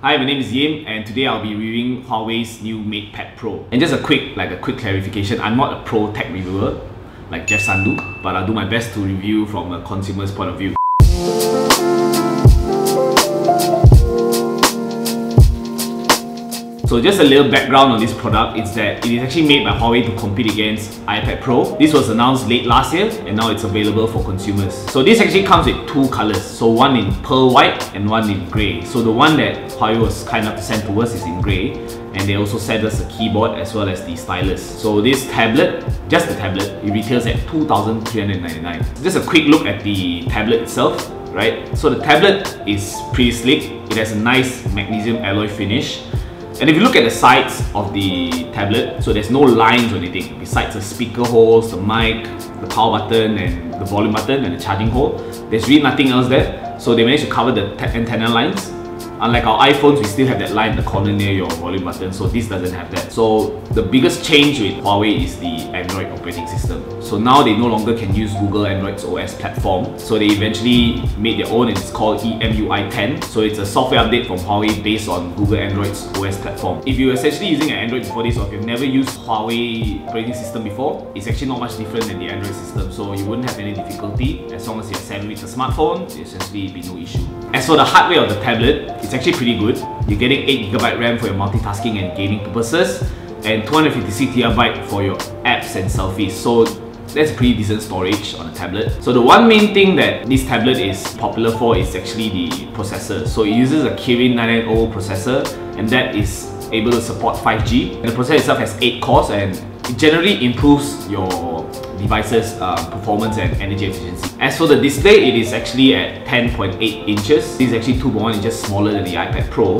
Hi, my name is Yim, and today I'll be reviewing Huawei's new Matepad Pro. And just a quick clarification, I'm not a pro tech reviewer like Jeff Sandu, but I'll do my best to review from a consumer's point of view. So just a little background on this product is that it is actually made by Huawei to compete against iPad Pro. This was announced late last year and now it's available for consumers. So this actually comes with two colors. So one in pearl white and one in grey. So the one that Huawei was kind enough to send to us is in grey, and they also sent us a keyboard as well as the stylus. So this tablet, just the tablet, it retails at 2,399. Just a quick look at the tablet itself, right? So the tablet is pretty slick. It has a nice magnesium alloy finish. And if you look at the sides of the tablet, so there's no lines or anything. Besides the speaker holes, the mic, the power button and the volume button and the charging hole, there's really nothing else there. So they managed to cover the antenna lines. Unlike our iPhones, we still have that line in the corner near your volume button, so this doesn't have that. So the biggest change with Huawei is the Android operating system. So now they no longer can use Google Android's OS platform. So they eventually made their own, and it's called EMUI 10. So it's a software update from Huawei based on Google Android's OS platform. If you're essentially using an Android before this, or if you've never used Huawei operating system before, it's actually not much different than the Android system. So you wouldn't have any difficulty. As long as you're savvy with the smartphone, it essentially be no issue. As for the hardware of the tablet, it's actually pretty good. You're getting 8GB RAM for your multitasking and gaming purposes, and 256GB for your apps and selfies. So that's pretty decent storage on a tablet. So the one main thing that this tablet is popular for is actually the processor. So it uses a Kirin 990 processor, and that is able to support 5G. And the processor itself has 8 cores, and it generally improves your device's performance and energy efficiency. As for the display, it is actually at 10.8 inches. This is actually 2.1 inches smaller than the iPad Pro,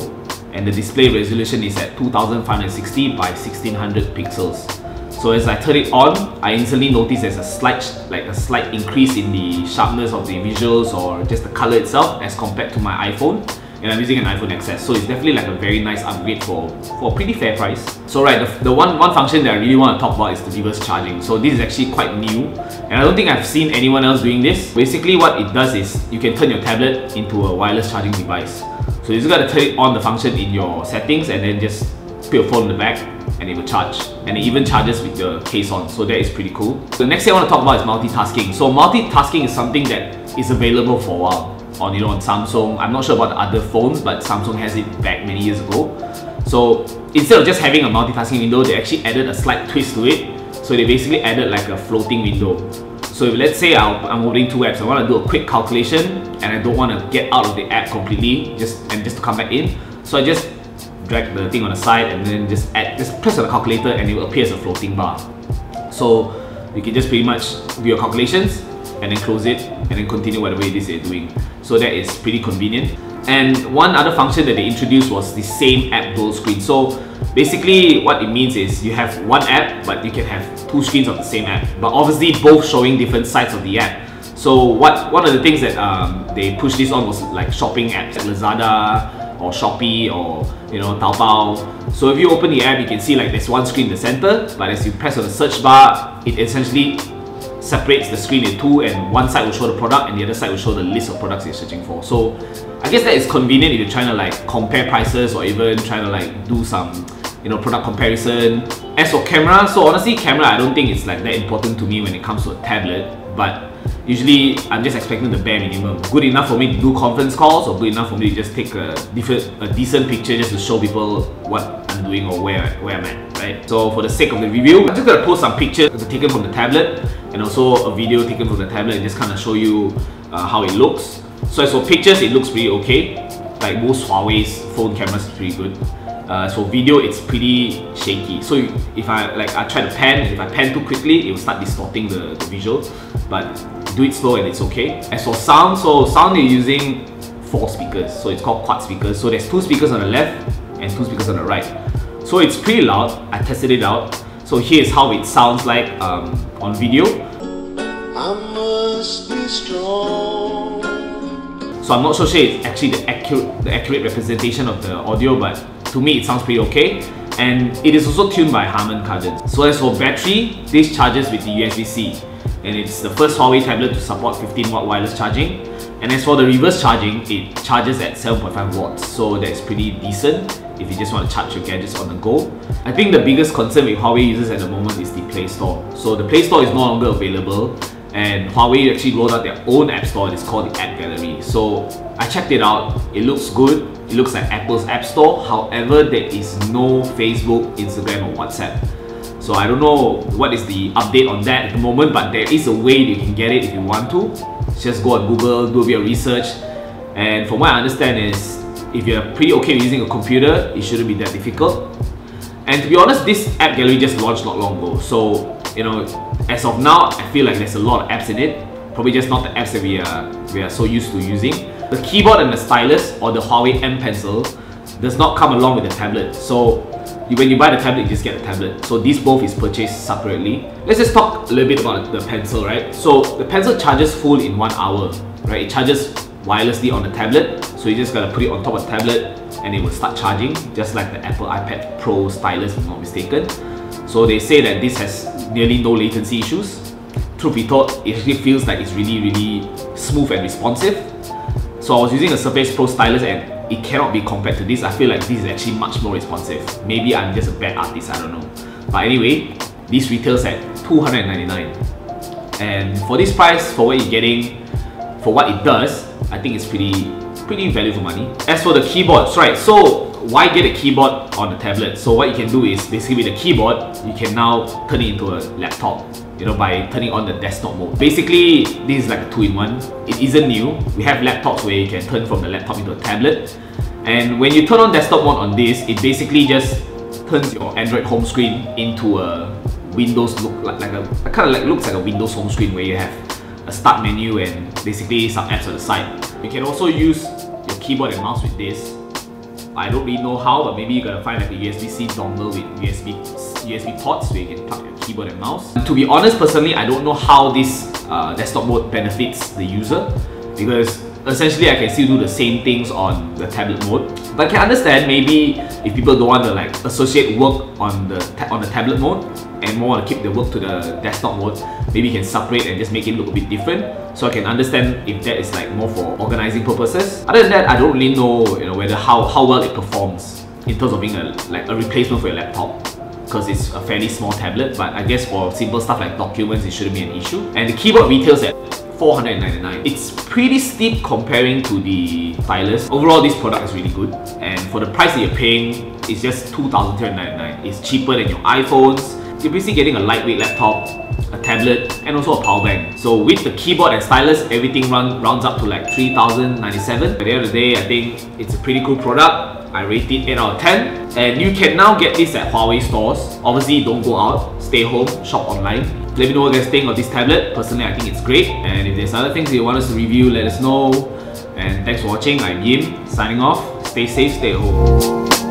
and the display resolution is at 2560 by 1600 pixels. So as I turn it on, I instantly notice there's a slight increase in the sharpness of the visuals or just the color itself as compared to my iPhone. And I'm using an iPhone XS, so it's definitely like a very nice upgrade for a pretty fair price. So right, the one function that I really want to talk about is the reverse charging. So this is actually quite new, and I don't think I've seen anyone else doing this. Basically what it does is you can turn your tablet into a wireless charging device. So you just got to turn it on the function in your settings and then just put your phone in the back and it will charge. And it even charges with the case on, so that is pretty cool. The next thing I want to talk about is multitasking. So multitasking is something that is available for a while on Samsung. I'm not sure about the other phones, but Samsung has it back many years ago. So instead of just having a multitasking window, they actually added a slight twist to it. So they basically added like a floating window. So if, let's say I'm holding two apps, I want to do a quick calculation and I don't want to get out of the app completely just to come back in. So I just drag the thing on the side and then just press on the calculator and it will appear as a floating bar. So you can just pretty much do your calculations and then close it and then continue whatever it is you're doing. So that is pretty convenient. And one other function that they introduced was the same app dual screen. So basically what it means is you have one app, but you can have two screens of the same app, but obviously both showing different sides of the app. So one of the things that they pushed this on was like shopping apps like Lazada or Shopee or Taobao. So if you open the app, you can see like there's one screen in the center, but as you press on the search bar, it essentially separates the screen in two, and one side will show the product and the other side will show the list of products you're searching for. So I guess that is convenient if you're trying to like compare prices or even trying to like do some product comparison. As for camera, so honestly camera I don't think it's like that important to me when it comes to a tablet, but usually I'm just expecting the bare minimum. Good enough for me to do conference calls, or good enough for me to just take a decent picture just to show people what I'm doing or where I'm at, right? So for the sake of the review, I'm just going to post some pictures taken from the tablet and also a video taken from the tablet and just kind of show you how it looks. So as for pictures, it looks pretty okay. Like most Huawei's phone cameras is pretty good. As for video, it's pretty shaky. So if I try to pan, if I pan too quickly, it will start distorting the visual. But do it slow and it's okay. As for sound, you're using 4 speakers. So it's called quad speakers. So there's 2 speakers on the left and 2 speakers on the right. So it's pretty loud. I tested it out. So here's how it sounds like on video. I must be strong. So I'm not so sure it's actually the accurate representation of the audio, but to me it sounds pretty okay. And it is also tuned by Harman Kardon. So as for battery, this charges with the USB-C. and it's the first Huawei tablet to support 15-watt wireless charging. And as for the reverse charging, it charges at 7.5 watts, so that's pretty decent if you just want to charge your gadgets on the go. I think the biggest concern with Huawei users at the moment is the Play Store. So the Play Store is no longer available, and Huawei actually rolled out their own app store. It's called the App Gallery. So I checked it out, it looks good, it looks like Apple's app store. However, there is no Facebook, Instagram or WhatsApp. So I don't know what is the update on that at the moment, but there is a way you can get it if you want to. Just go on Google, do a bit of research, and from what I understand is, if you're pretty okay with using a computer, it shouldn't be that difficult. And to be honest, this app gallery just launched not long ago, so you know, as of now, I feel like there's a lot of apps in it. Probably just not the apps that we are so used to using. The keyboard and the stylus, or the Huawei M Pencil, does not come along with the tablet. So when you buy the tablet, you just get the tablet. So these both is purchased separately. Let's just talk a little bit about the pencil, right? So the pencil charges full in 1 hour, right? It charges wirelessly on the tablet. So you just gotta put it on top of the tablet and it will start charging, just like the Apple iPad Pro stylus, if I'm not mistaken. So they say that this has nearly no latency issues. Truth be told, it actually feels like it's really smooth and responsive. So I was using a Surface Pro stylus and it cannot be compared to this. I feel like this is actually much more responsive. Maybe I'm just a bad artist, I don't know. But anyway, this retails at $299. And for this price, for what you're getting, for what it does, I think it's pretty value for money. As for the keyboards, right, so why get a keyboard on the tablet? So what you can do is, basically with the keyboard, you can now turn it into a laptop, you know, by turning on the desktop mode. Basically, this is like a 2-in-1. It isn't new. We have laptops where you can turn from the laptop into a tablet. And when you turn on desktop mode on this, it basically just turns your Android home screen into a Windows look, looks like a Windows home screen where you have a start menu and basically some apps on the side. You can also use your keyboard and mouse with this. I don't really know how, but maybe you gotta find like a USB-C dongle with USB ports where you can plug your keyboard and mouse. And to be honest, personally, I don't know how this desktop mode benefits the user, because essentially I can still do the same things on the tablet mode. But I can understand maybe if people don't want to like associate work on the tablet mode and more want to keep the work to the desktop mode, maybe you can separate and just make it look a bit different. So I can understand if that is like more for organizing purposes. Other than that, I don't really know, whether how well it performs in terms of being a replacement for your laptop, because it's a fairly small tablet. But I guess for simple stuff like documents, it shouldn't be an issue. And the keyboard retails at $499. It's pretty steep comparing to the stylus. Overall, this product is really good, and for the price that you're paying, it's just $2,399. It's cheaper than your iPhones. You're basically getting a lightweight laptop, a tablet, and also a power bank. So with the keyboard and stylus, everything rounds up to like $3,097. At the end of the day, I think it's a pretty cool product. I rate it 8 out of 10. And you can now get this at Huawei stores. Obviously, don't go out, stay home, shop online. Let me know what you guys think of this tablet. Personally, I think it's great. And if there's other things you want us to review, let us know. And thanks for watching. I'm Yim, signing off. Stay safe, stay at home.